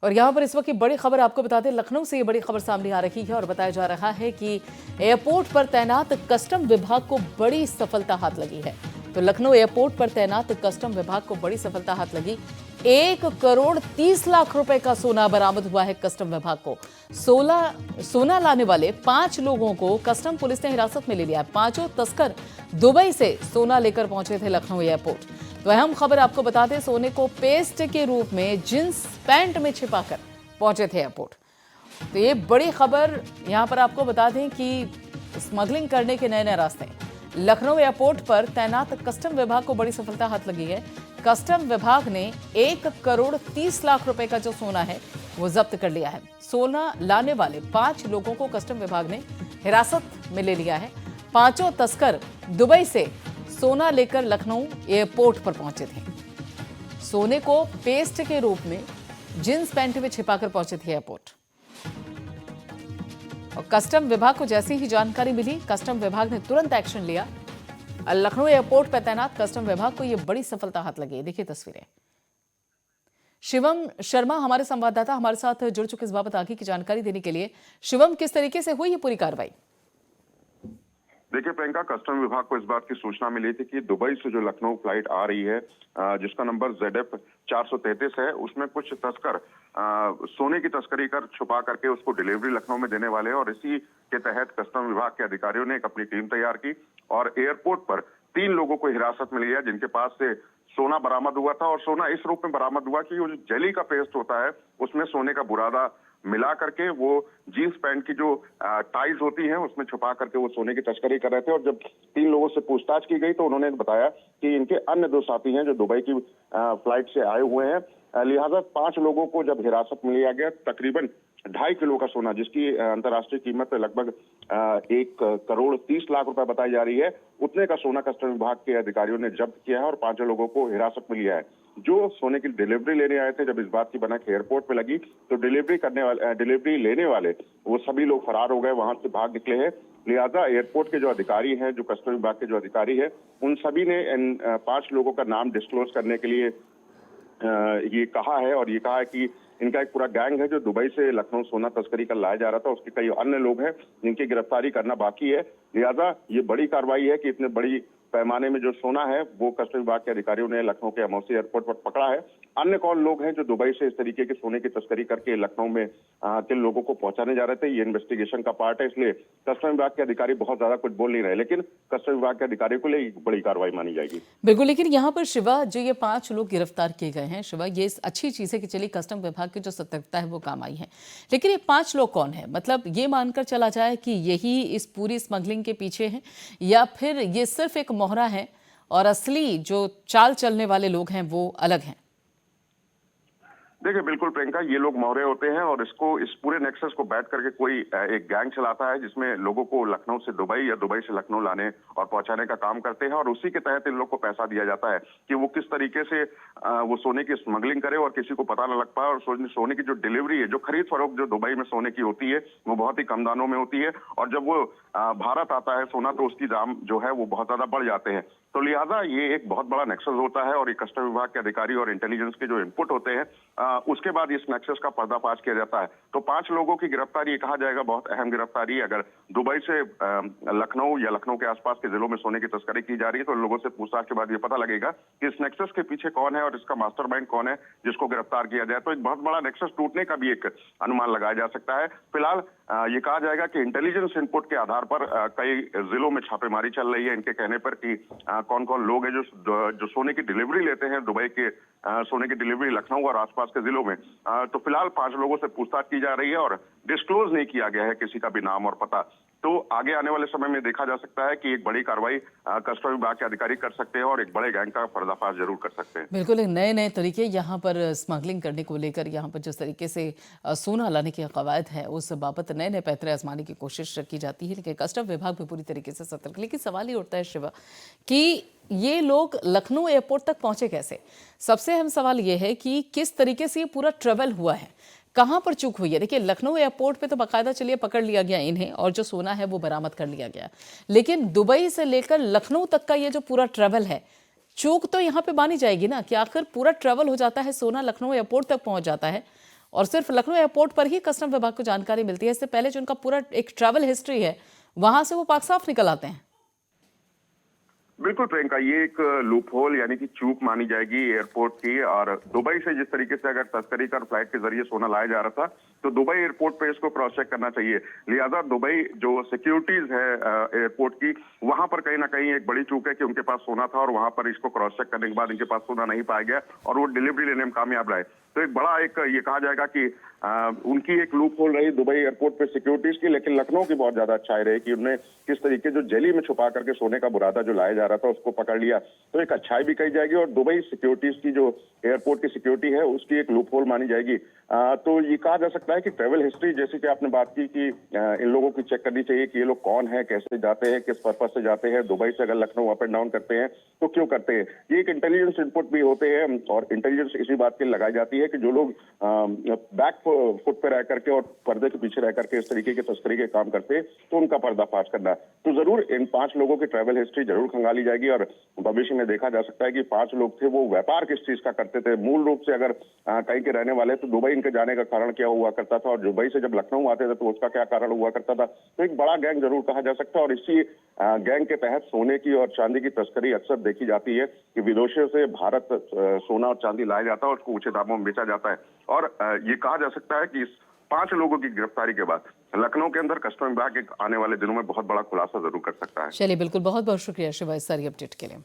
और यहाँ पर इस वक्त की बड़ी खबर आपको बता दें, लखनऊ से ये बड़ी खबर सामने आ रही है और बताया जा रहा है कि एयरपोर्ट पर तैनात कस्टम विभाग को बड़ी सफलता हाथ लगी है। तो लखनऊ एयरपोर्ट पर तैनात कस्टम विभाग को बड़ी सफलता हाथ लगी। 1,30,00,000 रुपए का सोना बरामद हुआ है कस्टम विभाग को। सोना लाने वाले 5 लोगों को कस्टम पुलिस ने हिरासत में ले लिया है। पांचों तस्कर दुबई से सोना लेकर पहुंचे थे लखनऊ एयरपोर्ट। तो अहम खबर आपको बता दें, सोने को पेस्ट के रूप में जींस पैंट में छिपाकर पहुंचे थे एयरपोर्ट। तो ये बड़ी खबर यहाँ पर आपको बता दें कि स्मगलिंग करने के नए नए रास्ते। लखनऊ एयरपोर्ट पर तैनात कस्टम विभाग को बड़ी सफलता हाथ लगी है। कस्टम विभाग ने 1,30,00,000 रुपए का जो सोना है वो जब्त कर लिया है। सोना लाने वाले 5 लोगों को कस्टम विभाग ने हिरासत में ले लिया है। पांचों तस्कर दुबई से सोना लेकर लखनऊ एयरपोर्ट पर पहुंचे थे। सोने को पेस्ट के रूप में जींस पैंट में छिपाकर पहुंचे थे एयरपोर्ट। और कस्टम विभाग को जैसी ही जानकारी मिली, कस्टम विभाग ने तुरंत एक्शन लिया। लखनऊ एयरपोर्ट पर तैनात कस्टम विभाग को यह बड़ी सफलता हाथ लगी। देखिए तस्वीरें। शिवम शर्मा हमारे संवाददाता हमारे साथ जुड़ चुके इस बाबत आगे की जानकारी देने के लिए। शिवम, किस तरीके से हुई ये पूरी कार्रवाई? देखिए प्रियंका, कस्टम विभाग को इस बात की सूचना मिली थी कि दुबई से जो लखनऊ फ्लाइट आ रही है जिसका नंबर ZF 433 है, उसमें कुछ तस्कर सोने की तस्करी कर छुपा करके उसको डिलीवरी लखनऊ में देने वाले हैं। और इसी के तहत कस्टम विभाग के अधिकारियों ने एक अपनी टीम तैयार की और एयरपोर्ट पर 3 लोगों को हिरासत में लिया जिनके पास से सोना बरामद हुआ था। और सोना इस रूप में बरामद हुआ कि वो जो जेली का पेस्ट होता है उसमें सोने का बुरादा मिला करके वो जींस पैंट की जो टाइज होती हैं उसमें छुपा करके वो सोने की तस्करी कर रहे थे। और जब 3 लोगों से पूछताछ की गई तो उन्होंने बताया कि इनके अन्य 2 साथी हैं जो दुबई की फ्लाइट से आए हुए हैं। लिहाजा 5 लोगों को जब हिरासत में लिया गया, तकरीबन 2.5 किलो का सोना जिसकी अंतर्राष्ट्रीय कीमत लगभग 1,30,00,000 रुपए बताई जा रही है, उतने का सोना कस्टम विभाग के अधिकारियों ने जब्त किया है और 5 लोगों को हिरासत में लिया है। जो सोने की डिलीवरी लेने आए थे, जब इस बात की भनक एयरपोर्ट पे लगी तो डिलीवरी लेने वाले वो सभी लोग फरार हो गए, वहां से भाग निकले हैं। लिहाजा एयरपोर्ट के जो अधिकारी हैं, जो कस्टम विभाग के जो अधिकारी हैं, उन सभी ने इन 5 लोगों का नाम डिस्क्लोज करने के लिए ये कहा है। और ये कहा है कि इनका एक पूरा गैंग है जो दुबई से लखनऊ सोना तस्करी कर लाया जा रहा था। उसके कई अन्य लोग हैं जिनकी गिरफ्तारी करना बाकी है। लिहाजा ये बड़ी कार्रवाई है कि इतने बड़ी पैमाने में जो सोना है वो कस्टम विभाग के अधिकारियों ने लखनऊ के अमौसी एयरपोर्ट पर पकड़ा है। अन्य कौन लोग हैं जो दुबई से इस तरीके के सोने की तस्करी करके लखनऊ में किन लोगों को पहुंचाने जा रहे थे, ये इन्वेस्टिगेशन का पार्ट है। इसलिए कस्टम विभाग के अधिकारी बहुत ज्यादा कुछ बोल नहीं रहे, लेकिन कस्टम विभाग के अधिकारियों को लिए बड़ी कार्रवाई मानी जाएगी। बिल्कुल, लेकिन यहाँ पर शिवा, जो ये 5 लोग गिरफ्तार किए गए हैं, शिवा, ये अच्छी चीज है कि चलिए कस्टम विभाग की जो सतर्कता है वो काम आई है। लेकिन ये 5 लोग कौन है? मतलब ये मानकर चला जाए कि यही इस पूरी स्मगलिंग के पीछे है, या फिर ये सिर्फ एक मोहरा है और असली जो चाल चलने वाले लोग हैं वो अलग हैं? देखिए बिल्कुल प्रियंका, ये लोग मोहरे होते हैं और इस पूरे नेक्सस को बैठ करके कोई एक गैंग चलाता है जिसमें लोगों को लखनऊ से दुबई या दुबई से लखनऊ लाने और पहुंचाने का काम करते हैं। और उसी के तहत इन लोग को पैसा दिया जाता है कि वो किस तरीके से वो सोने की स्मगलिंग करे और किसी को पता न लग पाए। और सोने की जो डिलीवरी है, जो खरीद फरोख्त जो दुबई में सोने की होती है, वो बहुत ही कम दामों में होती है। और जब वो भारत आता है सोना तो उसकी दाम जो है वो बहुत ज्यादा बढ़ जाते हैं। तो लिहाजा ये एक बहुत बड़ा नेक्सस होता है और ये कस्टम विभाग के अधिकारी और इंटेलिजेंस के जो इनपुट होते हैं उसके बाद इस नेक्सस का पर्दाफाश किया जाता है। तो 5 लोगों की गिरफ्तारी, ये कहा जाएगा बहुत अहम गिरफ्तारी। अगर दुबई से लखनऊ या लखनऊ के आसपास के जिलों में सोने की तस्करी की जा रही है तो लोगों से पूछताछ के बाद ये पता लगेगा कि इस नेक्सस के पीछे कौन है और इसका मास्टरमाइंड कौन है जिसको गिरफ्तार किया जाए। तो एक बहुत बड़ा नेक्सस टूटने का भी एक अनुमान लगाया जा सकता है। फिलहाल ये कहा जाएगा कि इंटेलिजेंस इनपुट के आधार पर कई जिलों में छापेमारी चल रही है इनके कहने पर कि कौन कौन लोग हैं जो सोने की डिलीवरी लेते हैं दुबई के सोने की डिलीवरी लखनऊ और आसपास के जिलों में। तो फिलहाल 5 लोगों से पूछताछ की जा रही है और डिस्क्लोज नहीं किया गया है किसी का भी नाम और पता। तो आगे आने वाले समय में देखा जा सकता है कि एक बड़ी कार्रवाई कस्टम विभाग के अधिकारी कर सकते हैं और एक बड़े गैंग का पर्दाफाश जरूर कर सकते हैं। बिल्कुल, नए नए तरीके यहाँ पर स्मगलिंग करने को लेकर, यहाँ पर जिस तरीके से सोना लाने की कवायद है उस बाबत नए नए पैतरे आजमाने की कोशिश की जाती है, लेकिन कस्टम विभाग भी पूरी तरीके से सतर्क। लेकिन सवाल ये उठता है शिवा कि ये लोग लखनऊ एयरपोर्ट तक पहुंचे कैसे? सबसे अहम सवाल ये है कि किस तरीके से ये पूरा ट्रेवल हुआ है, कहां पर चूक हुई है? देखिए, लखनऊ एयरपोर्ट पे तो बाकायदा चलिए पकड़ लिया गया इन्हें और जो सोना है वो बरामद कर लिया गया, लेकिन दुबई से लेकर लखनऊ तक का ये जो पूरा ट्रेवल है, चूक तो यहाँ पे मानी जाएगी ना कि आखिर पूरा ट्रेवल हो जाता है, सोना लखनऊ एयरपोर्ट तक पहुंच जाता है और सिर्फ लखनऊ एयरपोर्ट पर ही कस्टम विभाग को जानकारी मिलती है। इससे पहले जो उनका पूरा एक ट्रैवल हिस्ट्री है वहां से वो पाक साफ निकल आते हैं। बिल्कुल प्रियंका, ये एक लूप होल यानी कि चूक मानी जाएगी एयरपोर्ट की। और दुबई से जिस तरीके से अगर तस्करी कर फ्लाइट के जरिए सोना लाया जा रहा था तो दुबई एयरपोर्ट पे इसको क्रॉस चेक करना चाहिए। लिहाजा दुबई जो सिक्योरिटीज है एयरपोर्ट की, वहां पर कहीं ना कहीं एक बड़ी चूक है कि उनके पास सोना था और वहां पर इसको क्रॉस चेक करने के बाद इनके पास सोना नहीं पाया गया और वो डिलीवरी लेने में कामयाब रहे। तो एक बड़ा एक ये कहा जाएगा कि उनकी एक लूप होल रही दुबई एयरपोर्ट पे सिक्योरिटीज की, लेकिन लखनऊ की बहुत ज्यादा अच्छाई रही कि उन्होंने किस तरीके जो जेली में छुपा करके सोने का बुरादा जो लाया जा रहा था उसको पकड़ लिया। तो एक अच्छाई भी कही जाएगी और दुबई सिक्योरिटीज की जो एयरपोर्ट की सिक्योरिटी है उसकी एक लूप होल मानी जाएगी। तो ये कहा जा सकता है कि ट्रेवल हिस्ट्री, जैसे कि आपने बात की कि इन लोगों की चेक करनी चाहिए कि ये लोग कौन है, कैसे जाते हैं, किस पर्पज से जाते हैं, दुबई से अगर लखनऊ अप एंड डाउन करते हैं तो क्यों करते हैं। ये एक इंटेलिजेंस इनपुट भी होते हैं और इंटेलिजेंस इसी बात की लगाई जाती है कि जो लोग बैक फुट पे रह करके और पर्दे के पीछे रह करके इस तरीके के तस्करी के काम करते हैं तो उनका पर्दाफाश करना। तो जरूर इन 5 लोगों की ट्रैवल हिस्ट्री जरूर खंगाली जाएगी और भविष्य में देखा जा सकता है कि 5 लोग थे, वो व्यापार किस चीज का करते थे। मूल रूप से अगर कहीं के रहने वाले तो दुबई इनके जाने का कारण क्या हुआ करता था और दुबई से जब लखनऊ आते थे तो उसका क्या कारण हुआ करता था। तो एक बड़ा गैंग जरूर कहा जा सकता है और इसी गैंग के तहत सोने की और चांदी की तस्करी अक्सर देखी जाती है कि विदेशों से भारत सोना और चांदी लाया जाता है और उसको ऊंचे दामों में बेचा जाता है। और ये कहा जा सकता है कि इस 5 लोगों की गिरफ्तारी के बाद लखनऊ के अंदर कस्टम विभाग एक आने वाले दिनों में बहुत बड़ा खुलासा जरूर कर सकता है। चलिए, बिल्कुल, बहुत बहुत शुक्रिया शिवा इस सारी अपडेट के लिए।